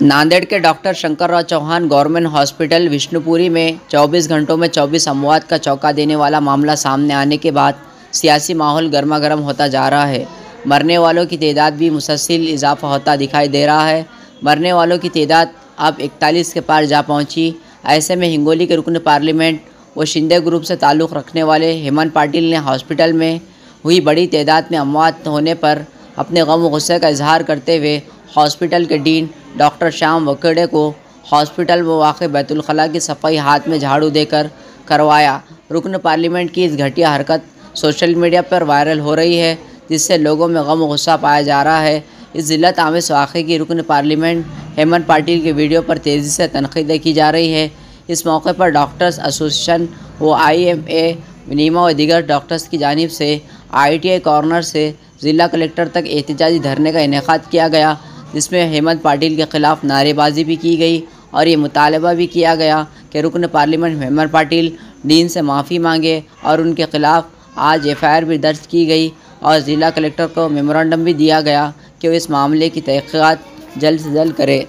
नांदेड़ के doctor Shankarrao Chavan government hospital Vishnupuri में 24 घंटों में 24 अमवात का चौंका देने वाला मामला सामने आने के बाद सियासी माहौल गर्मागर्म होता जा रहा है। मरने वालों की तादाद भी मुसलसल इजाफा होता दिखाई दे रहा है। मरने वालों की तादाद अब 41 के पार जा पहुंची। ऐसे में हिंगोली के रुकन पार्लियामेंट व शिंदे ग्रुप से ताल्लुक़ रखने वाले हेमंत पाटिल ने हॉस्पिटल में हुई बड़ी तादाद में अमवात होने पर अपने गम व गुस्से का इजहार करते हुए हॉस्पिटल के डीन डॉक्टर श्याम वकेड़े को हॉस्पिटल में वाक़ बैतुल खला की सफाई हाथ में झाड़ू देकर करवाया। रुकन पार्लियामेंट की इस घटिया हरकत सोशल मीडिया पर वायरल हो रही है, जिससे लोगों में गम व गुस्सा पाया जा रहा है। इस जिल्लत आमेज़ वाक़े की रुकन पार्लियामेंट हेमंत पाटिल के वीडियो पर तेज़ी से तनक़ीद की जा रही है। इस मौके पर डॉक्टर्स एसोसिएशन व IMA नीमा व दीगर डॉक्टर्स की जानिब से ITI कॉर्नर से ज़िला कलेक्टर तक एहतजाजी धरने का इनेकाद किया गया, जिसमें हेमंत पाटिल के ख़िलाफ़ नारेबाजी भी की गई और ये मुतालबा भी किया गया कि रुकन पार्लियामेंट हेमंत पाटिल डीन से माफ़ी मांगे और उनके ख़िलाफ़ आज FIR भी दर्ज की गई और ज़िला कलेक्टर को मेमोरेंडम भी दिया गया कि वो इस मामले की तहक़ीक़ात जल्द से जल्द करे।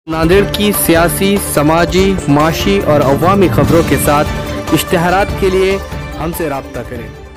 नांदेड़ की सियासी, समाजी, माशी और अवामी खबरों के साथ इश्तिहारात के लिए हमसे राब्ता करें।